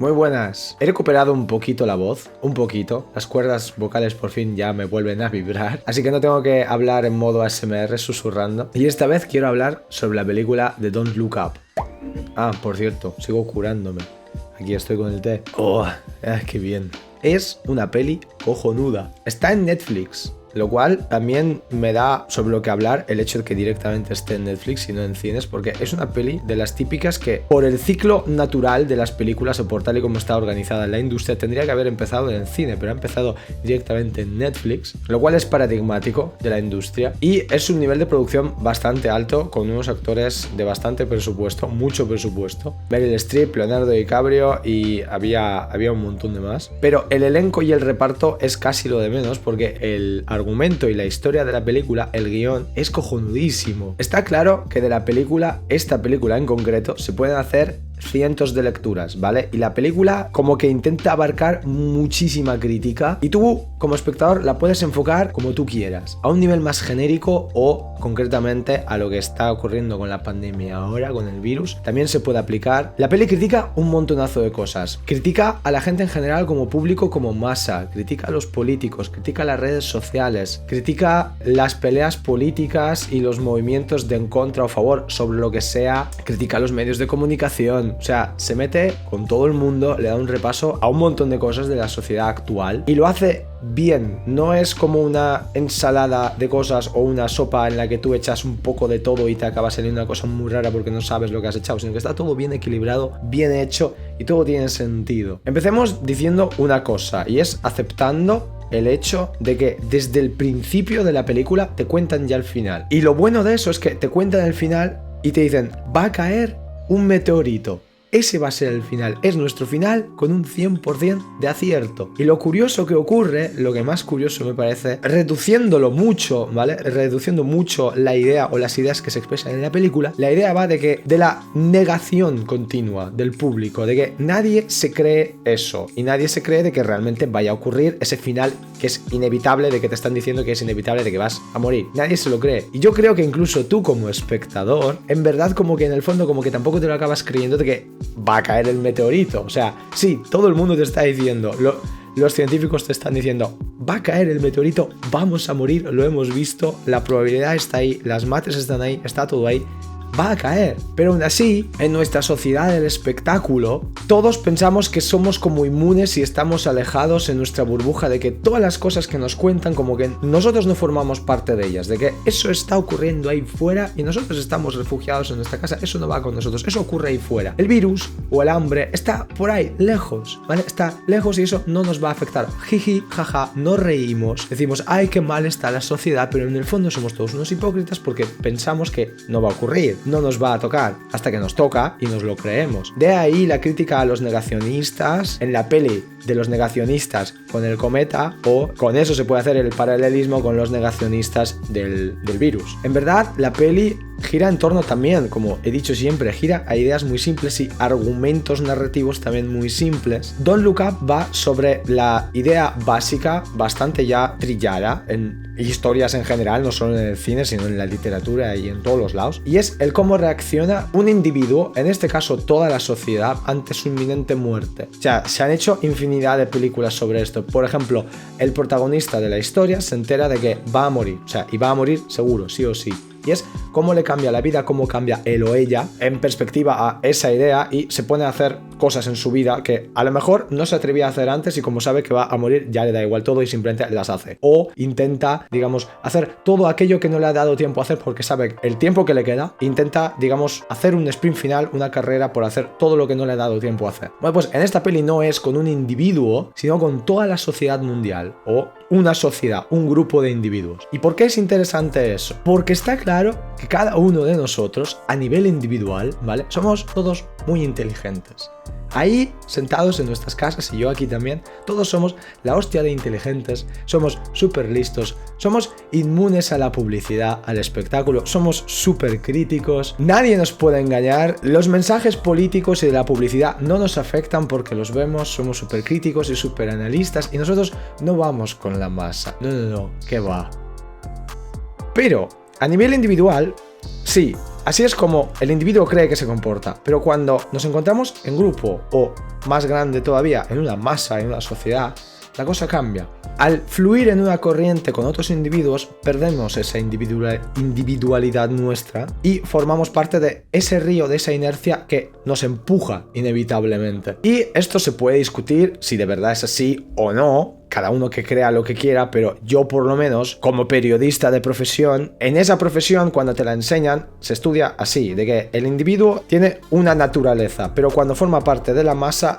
Muy buenas. He recuperado un poquito la voz, un poquito. Las cuerdas vocales por fin ya me vuelven a vibrar, así que no tengo que hablar en modo ASMR susurrando. Y esta vez quiero hablar sobre la película de Don't Look Up. Ah, por cierto, sigo curándome. Aquí estoy con el té. Oh, qué bien. Es una peli cojonuda. Está en Netflix. Lo cual también me da sobre lo que hablar el hecho de que directamente esté en Netflix y no en cines, porque es una peli de las típicas que por el ciclo natural de las películas o por tal y como está organizada la industria tendría que haber empezado en el cine, pero ha empezado directamente en Netflix, lo cual es paradigmático de la industria y es un nivel de producción bastante alto con unos actores de bastante presupuesto, mucho presupuesto. Meryl Streep, Leonardo DiCaprio y había un montón de más, pero el elenco y el reparto es casi lo de menos porque el argumento y la historia de la película, el guión, es cojonudísimo. Está claro que de la película, esta película en concreto, se pueden hacer cientos de lecturas, ¿vale? Y la película como que intenta abarcar muchísima crítica y tú como espectador la puedes enfocar como tú quieras, a un nivel más genérico o concretamente a lo que está ocurriendo con la pandemia ahora, con el virus, también se puede aplicar. La peli critica un montonazo de cosas, critica a la gente en general como público, como masa, critica a los políticos, critica las redes sociales, critica las peleas políticas y los movimientos de en contra o favor sobre lo que sea, critica a los medios de comunicación. O sea, se mete con todo el mundo, le da un repaso a un montón de cosas de la sociedad actual y lo hace bien. No es como una ensalada de cosas o una sopa en la que tú echas un poco de todo y te acaba saliendo una cosa muy rara porque no sabes lo que has echado, sino que está todo bien equilibrado, bien hecho y todo tiene sentido. Empecemos diciendo una cosa y es aceptando el hecho de que desde el principio de la película te cuentan ya el final. Y lo bueno de eso es que te cuentan el final y te dicen, va a caer un meteorito. Ese va a ser el final, es nuestro final con un 100% de acierto. Y lo curioso que ocurre, lo que más curioso me parece, reduciéndolo mucho, ¿vale? Reduciendo mucho la idea o las ideas que se expresan en la película, la idea va de la negación continua del público, de que nadie se cree eso y nadie se cree de que realmente vaya a ocurrir ese final que es inevitable, de que te están diciendo que es inevitable, de que vas a morir. Nadie se lo cree. Y yo creo que incluso tú como espectador, en verdad como que en el fondo como que tampoco te lo acabas creyendo de que va a caer el meteorito. O sea, sí, todo el mundo te está diciendo, los científicos te están diciendo, va a caer el meteorito, vamos a morir, lo hemos visto, la probabilidad está ahí, las mates están ahí, está todo ahí. Va a caer, pero aún así, en nuestra sociedad del espectáculo, todos pensamos que somos como inmunes y estamos alejados en nuestra burbuja de que todas las cosas que nos cuentan como que nosotros no formamos parte de ellas, de que eso está ocurriendo ahí fuera y nosotros estamos refugiados en nuestra casa, eso no va con nosotros, eso ocurre ahí fuera. El virus o el hambre está por ahí, lejos, ¿vale? Está lejos y eso no nos va a afectar. Jiji, jaja, nos reímos, decimos, ay, qué mal está la sociedad, pero en el fondo somos todos unos hipócritas porque pensamos que no va a ocurrir. No nos va a tocar hasta que nos toca y nos lo creemos. De ahí la crítica a los negacionistas en la peli de los negacionistas con el cometa, o con eso se puede hacer el paralelismo con los negacionistas del virus. En verdad, la peli gira en torno también, como he dicho siempre, gira a ideas muy simples y argumentos narrativos también muy simples. Don't Look Up va sobre la idea básica, bastante ya trillada en historias en general, no solo en el cine, sino en la literatura y en todos los lados, y es el cómo reacciona un individuo, en este caso toda la sociedad, ante su inminente muerte. O sea, se han hecho infinidad de películas sobre esto. Por ejemplo, el protagonista de la historia se entera de que va a morir, o sea, y va a morir seguro, sí o sí. Y es cómo le cambia la vida, cómo cambia él o ella en perspectiva a esa idea y se pone a hacer cosas en su vida que a lo mejor no se atrevía a hacer antes y como sabe que va a morir ya le da igual todo y simplemente las hace. O intenta, digamos, hacer todo aquello que no le ha dado tiempo a hacer porque sabe el tiempo que le queda. Intenta, digamos, hacer un sprint final, una carrera por hacer todo lo que no le ha dado tiempo a hacer. Bueno, pues en esta peli no es con un individuo, sino con toda la sociedad mundial o una sociedad, un grupo de individuos. ¿Y por qué es interesante eso? Porque está claro que cada uno de nosotros, a nivel individual, ¿vale? Somos todos muy inteligentes. Ahí, sentados en nuestras casas, y yo aquí también, todos somos la hostia de inteligentes, somos súper listos, somos inmunes a la publicidad, al espectáculo, somos súper críticos, nadie nos puede engañar, los mensajes políticos y de la publicidad no nos afectan porque los vemos, somos súper críticos y súper analistas, y nosotros no vamos con la masa, no, ¿qué va? Pero, a nivel individual, sí, así es como el individuo cree que se comporta, pero cuando nos encontramos en grupo o más grande todavía, en una masa, en una sociedad, la cosa cambia. Al fluir en una corriente con otros individuos, perdemos esa individualidad nuestra y formamos parte de ese río, de esa inercia que nos empuja inevitablemente. Y esto se puede discutir si de verdad es así o no, cada uno que crea lo que quiera, pero yo por lo menos, como periodista de profesión, en esa profesión cuando te la enseñan, se estudia así, de que el individuo tiene una naturaleza, pero cuando forma parte de la masa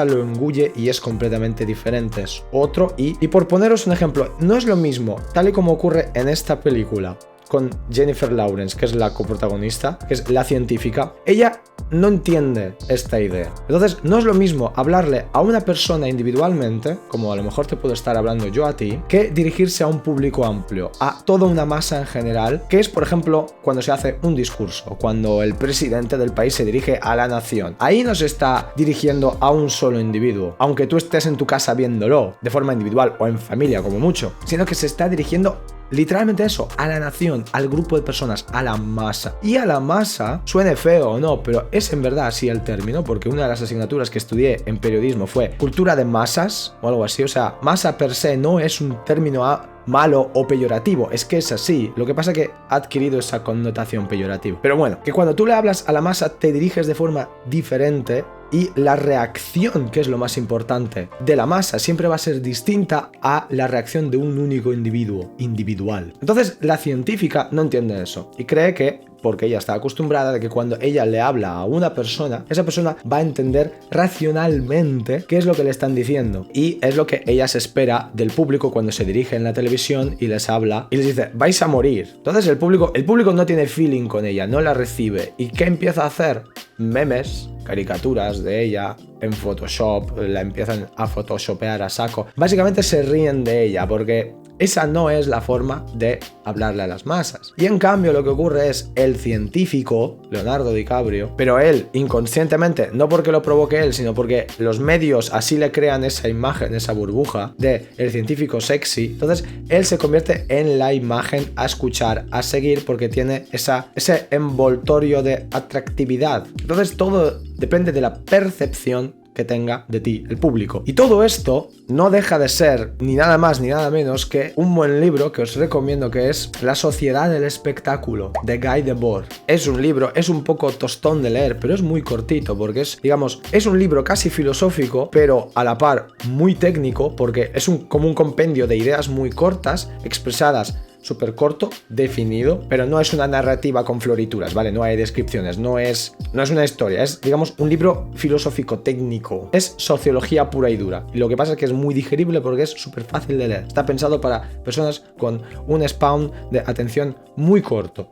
lo engulle y es completamente diferente, es otro. Y por poneros un ejemplo, no es lo mismo, tal y como ocurre en esta película, con Jennifer Lawrence, que es la coprotagonista, que es la científica. Ella no entiende esta idea. Entonces, no es lo mismo hablarle a una persona individualmente, como a lo mejor te puedo estar hablando yo a ti, que dirigirse a un público amplio, a toda una masa en general, que es, por ejemplo, cuando se hace un discurso, cuando el presidente del país se dirige a la nación. Ahí no se está dirigiendo a un solo individuo, aunque tú estés en tu casa viéndolo, de forma individual o en familia como mucho, sino que se está dirigiendo literalmente eso, a la nación, al grupo de personas, a la masa. Y a la masa, suene feo o no, pero es en verdad así el término, porque una de las asignaturas que estudié en periodismo fue cultura de masas o algo así. O sea, masa per se no es un término malo o peyorativo, es que es así. Lo que pasa es que ha adquirido esa connotación peyorativa. Pero bueno, que cuando tú le hablas a la masa te diriges de forma diferente y la reacción, que es lo más importante, de la masa siempre va a ser distinta a la reacción de un único individuo, individual. Entonces la científica no entiende eso y cree que, porque ella está acostumbrada de que cuando ella le habla a una persona, esa persona va a entender racionalmente qué es lo que le están diciendo. Y es lo que ella se espera del público cuando se dirige en la televisión y les habla y les dice, vais a morir. Entonces el público no tiene feeling con ella, no la recibe. ¿Y qué empieza a hacer? Memes, caricaturas de ella en Photoshop, la empiezan a photoshopear a saco. Básicamente se ríen de ella porque esa no es la forma de hablarle a las masas. Y en cambio lo que ocurre es el científico, Leonardo DiCaprio, pero él inconscientemente, no porque lo provoque él, sino porque los medios así le crean esa imagen, esa burbuja de el científico sexy, entonces él se convierte en la imagen a escuchar, a seguir, porque tiene ese envoltorio de atractividad. Entonces todo depende de la percepción que tenga de ti el público. Y todo esto no deja de ser ni nada más ni nada menos que un buen libro que os recomiendo, que es La Sociedad del Espectáculo, de Guy Debord. Es un libro, es un poco tostón de leer, pero es muy cortito porque es, digamos, es un libro casi filosófico, pero a la par muy técnico, porque es como un compendio de ideas muy cortas, expresadas súper corto, definido, pero no es una narrativa con florituras, ¿vale? No hay descripciones, no es una historia, es, digamos, un libro filosófico técnico, es sociología pura y dura. Y lo que pasa es que es muy digerible porque es súper fácil de leer. Está pensado para personas con un span de atención muy corto.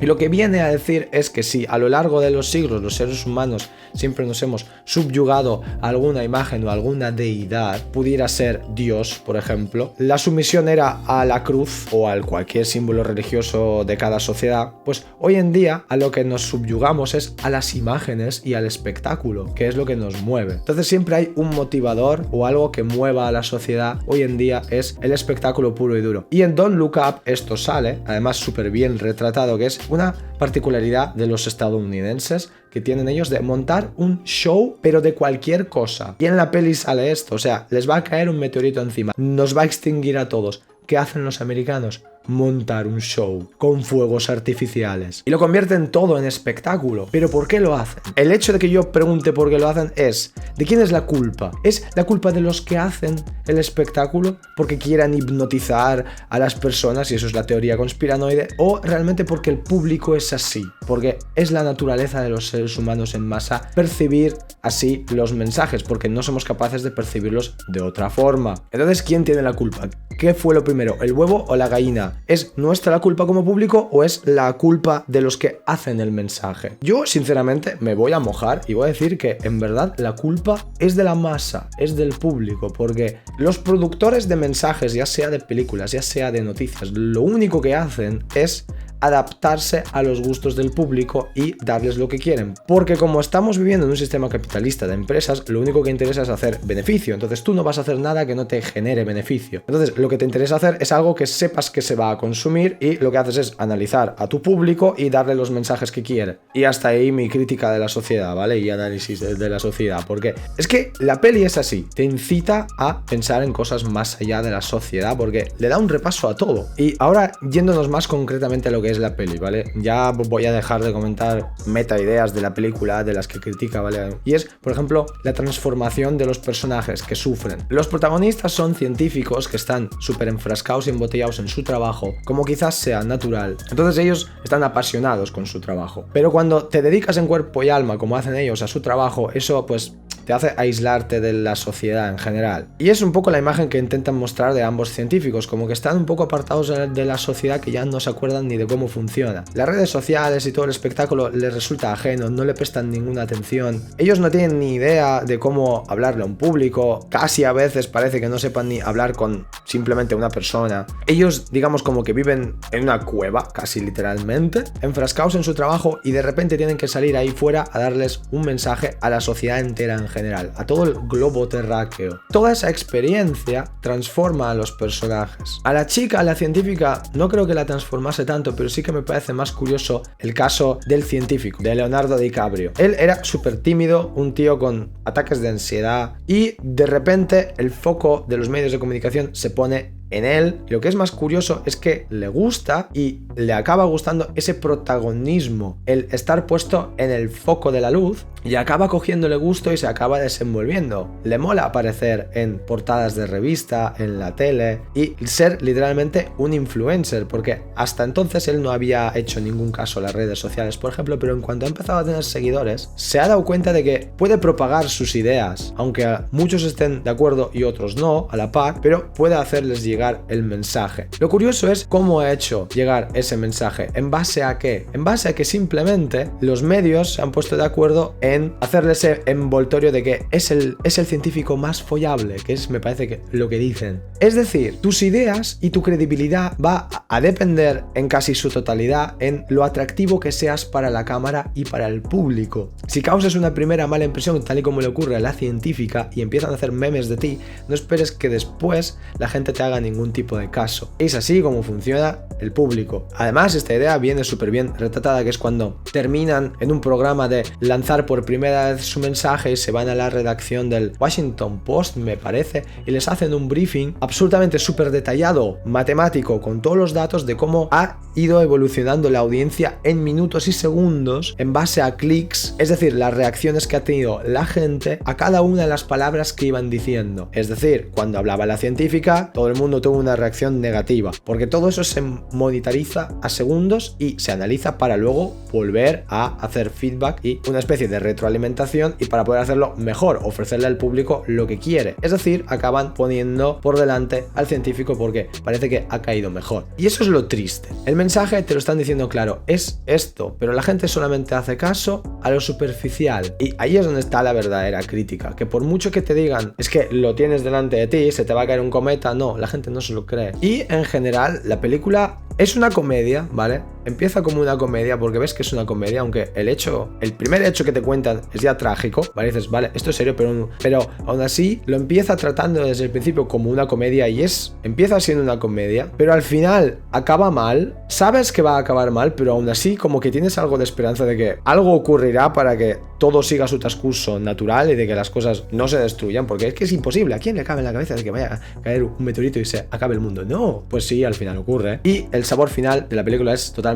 Y lo que viene a decir es que si a lo largo de los siglos los seres humanos siempre nos hemos subyugado a alguna imagen o a alguna deidad, pudiera ser Dios, por ejemplo, la sumisión era a la cruz o a cualquier símbolo religioso de cada sociedad, pues hoy en día a lo que nos subyugamos es a las imágenes y al espectáculo, que es lo que nos mueve. Entonces siempre hay un motivador o algo que mueva a la sociedad. Hoy en día es el espectáculo puro y duro. Y en Don't Look Up esto sale, además súper bien retratado, que es una particularidad de los estadounidenses que tienen ellos de montar un show, pero de cualquier cosa. Y en la peli sale esto, o sea, les va a caer un meteorito encima, nos va a extinguir a todos. ¿Qué hacen los americanos? Montar un show con fuegos artificiales y lo convierten todo en espectáculo. ¿Pero por qué lo hacen? El hecho de que yo pregunte por qué lo hacen es, ¿de quién es la culpa? ¿Es la culpa de los que hacen el espectáculo porque quieran hipnotizar a las personas, y eso es la teoría conspiranoide, o realmente porque el público es así, porque es la naturaleza de los seres humanos en masa percibir así los mensajes, porque no somos capaces de percibirlos de otra forma? Entonces, ¿quién tiene la culpa? ¿Qué fue lo primero, el huevo o la gallina? ¿Es nuestra la culpa como público o es la culpa de los que hacen el mensaje? Yo, sinceramente, me voy a mojar y voy a decir que, en verdad, la culpa es de la masa, es del público, porque los productores de mensajes, ya sea de películas, ya sea de noticias, lo único que hacen es adaptarse a los gustos del público y darles lo que quieren. Porque como estamos viviendo en un sistema capitalista de empresas, lo único que interesa es hacer beneficio. Entonces tú no vas a hacer nada que no te genere beneficio. Entonces lo que te interesa hacer es algo que sepas que se va a consumir y lo que haces es analizar a tu público y darle los mensajes que quiere. Y hasta ahí mi crítica de la sociedad, ¿vale? Y análisis de la sociedad. Porque es que la peli es así. Te incita a pensar en cosas más allá de la sociedad porque le da un repaso a todo. Y ahora yéndonos más concretamente a lo que es la peli, ¿vale? Ya voy a dejar de comentar meta ideas de la película, de las que critica, ¿vale? Y es, por ejemplo, la transformación de los personajes que sufren. Los protagonistas son científicos que están súper enfrascados y embotellados en su trabajo, como quizás sea natural. Entonces ellos están apasionados con su trabajo. Pero cuando te dedicas en cuerpo y alma, como hacen ellos, a su trabajo, eso pues te hace aislarte de la sociedad en general. Y es un poco la imagen que intentan mostrar de ambos científicos, como que están un poco apartados de la sociedad, que ya no se acuerdan ni de cómo funciona. Las redes sociales y todo el espectáculo les resulta ajeno, no le prestan ninguna atención. Ellos no tienen ni idea de cómo hablarle a un público, casi a veces parece que no sepan ni hablar con simplemente una persona. Ellos, digamos, como que viven en una cueva, casi literalmente, enfrascados en su trabajo y de repente tienen que salir ahí fuera a darles un mensaje a la sociedad entera en general, a todo el globo terráqueo. Toda esa experiencia transforma a los personajes. A la chica, a la científica, no creo que la transformase tanto, pero sí que me parece más curioso el caso del científico, de Leonardo DiCaprio. Él era súper tímido, un tío con ataques de ansiedad y de repente el foco de los medios de comunicación se pone en él. Y lo que es más curioso es que le gusta y le acaba gustando ese protagonismo, el estar puesto en el foco de la luz, y acaba cogiéndole gusto y se acaba desenvolviendo. Le mola aparecer en portadas de revista, en la tele y ser literalmente un influencer, porque hasta entonces él no había hecho ningún caso a las redes sociales, por ejemplo, pero en cuanto ha empezado a tener seguidores, se ha dado cuenta de que puede propagar sus ideas, aunque muchos estén de acuerdo y otros no, a la par, pero puede hacerles llegar el mensaje. Lo curioso es cómo ha hecho llegar ese mensaje. ¿En base a qué? En base a que simplemente los medios se han puesto de acuerdo en hacerle ese envoltorio de que es el científico más follable, que es, me parece, que lo que dicen. Es decir, tus ideas y tu credibilidad va a depender en casi su totalidad en lo atractivo que seas para la cámara y para el público. Si causas una primera mala impresión, tal y como le ocurre a la científica, y empiezan a hacer memes de ti, no esperes que después la gente te haga ningún tipo de caso. Es así como funciona el público. Además, esta idea viene súper bien retratada, que es cuando terminan en un programa de lanzar por primera vez su mensaje y se van a la redacción del Washington Post, me parece, y les hacen un briefing absolutamente súper detallado, matemático, con todos los datos de cómo ha ido evolucionando la audiencia en minutos y segundos en base a clics, es decir, las reacciones que ha tenido la gente a cada una de las palabras que iban diciendo. Es decir, cuando hablaba la científica, todo el mundo tuvo una reacción negativa, porque todo eso se monitoriza a segundos y se analiza para luego volver a hacer feedback y una especie de retroalimentación, y para poder hacerlo mejor, ofrecerle al público lo que quiere. Es decir, acaban poniendo por delante al científico porque parece que ha caído mejor. Y eso es lo triste. El mensaje te lo están diciendo claro, es esto, pero la gente solamente hace caso a lo superficial. Y ahí es donde está la verdadera crítica, que por mucho que te digan, es que lo tienes delante de ti, se te va a caer un cometa, no, la gente no se lo cree. Y en general, la película es una comedia, ¿vale? Empieza como una comedia porque ves que es una comedia, aunque el primer hecho que te cuentan es ya trágico, ¿vale? Dices, vale, esto es serio, pero aún así lo empieza tratando desde el principio como una comedia y empieza siendo una comedia, pero al final acaba mal, sabes que va a acabar mal, pero aún así como que tienes algo de esperanza de que algo ocurrirá para que todo siga su transcurso natural y de que las cosas no se destruyan, porque es que es imposible. ¿A quién le cabe en la cabeza de que vaya a caer un meteorito y se acabe el mundo? No, pues sí, al final ocurre. Y el sabor final de la película es totalmente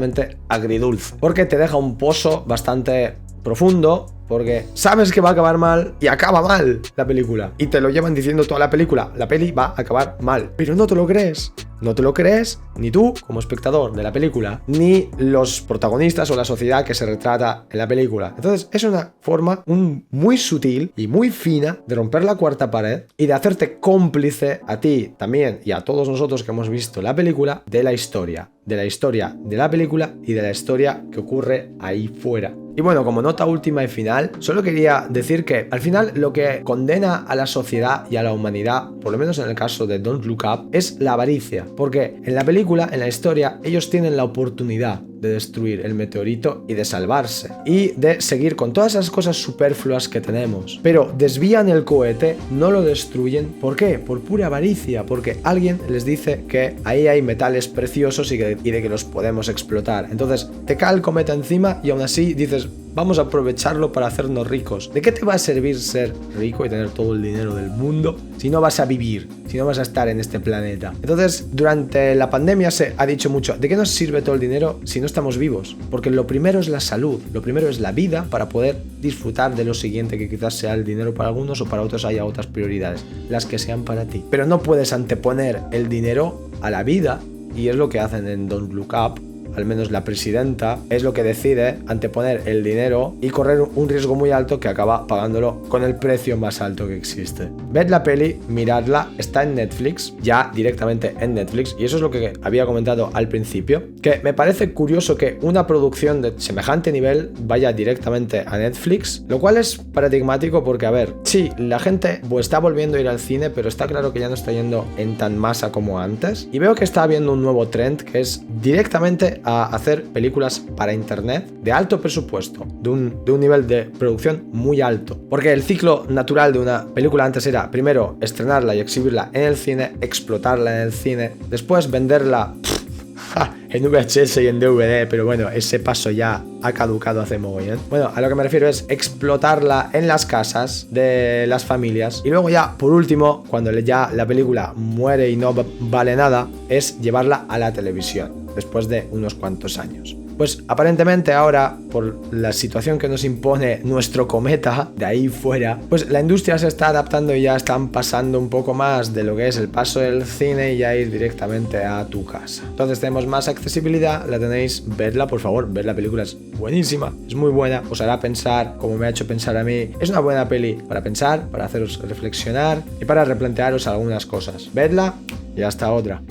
agridulce, porque te deja un pozo bastante profundo, porque sabes que va a acabar mal y acaba mal la película, y te lo llevan diciendo toda la película, la peli va a acabar mal, pero no te lo crees. No te lo crees ni tú como espectador de la película, ni los protagonistas o la sociedad que se retrata en la película. Entonces es una forma muy sutil y muy fina de romper la cuarta pared y de hacerte cómplice a ti también y a todos nosotros que hemos visto la película de la historia de la película y de la historia que ocurre ahí fuera. Y bueno, como nota última y final, solo quería decir que al final lo que condena a la sociedad y a la humanidad, por lo menos en el caso de Don't Look Up, es la avaricia. Porque en la película película, en la historia, ellos tienen la oportunidad de destruir el meteorito y de salvarse y de seguir con todas esas cosas superfluas que tenemos, pero desvían el cohete, no lo destruyen. ¿Por qué? Por pura avaricia, porque alguien les dice que ahí hay metales preciosos y de que los podemos explotar. Entonces te cae el cometa encima y aún así dices, vamos a aprovecharlo para hacernos ricos. ¿De qué te va a servir ser rico y tener todo el dinero del mundo si no vas a vivir, si no vas a estar en este planeta? Entonces, durante la pandemia se ha dicho mucho, ¿de qué nos sirve todo el dinero si no estamos vivos? Porque lo primero es la salud, lo primero es la vida para poder disfrutar de lo siguiente, que quizás sea el dinero para algunos o para otros haya otras prioridades, las que sean para ti. Pero no puedes anteponer el dinero a la vida, y es lo que hacen en Don't Look Up. Al menos la presidenta es lo que decide anteponer el dinero y correr un riesgo muy alto que acaba pagándolo con el precio más alto que existe. Ved la peli, miradla, está en Netflix, ya directamente en Netflix, y eso es lo que había comentado al principio, que me parece curioso que una producción de semejante nivel vaya directamente a Netflix, lo cual es paradigmático porque, a ver, sí, la gente está volviendo a ir al cine, pero está claro que ya no está yendo en tan masa como antes, y veo que está habiendo un nuevo trend que es directamente a hacer películas para internet de alto presupuesto, de un nivel de producción muy alto, porque el ciclo natural de una película antes era primero estrenarla y exhibirla en el cine, explotarla en el cine, después venderla en VHS y en DVD, pero bueno, ese paso ya ha caducado hace mogollón. Bueno, a lo que me refiero es explotarla en las casas de las familias y luego ya, por último, cuando ya la película muere y no vale nada, es llevarla a la televisión, después de unos cuantos años. Pues aparentemente ahora, por la situación que nos impone nuestro cometa de ahí fuera, pues la industria se está adaptando y ya están pasando un poco más de lo que es el paso del cine y ya ir directamente a tu casa. Entonces tenemos más accesibilidad, la tenéis, vedla por favor, ver la película es buenísima, es muy buena, os hará pensar como me ha hecho pensar a mí. Es una buena peli para pensar, para haceros reflexionar y para replantearos algunas cosas. Vedla y hasta otra.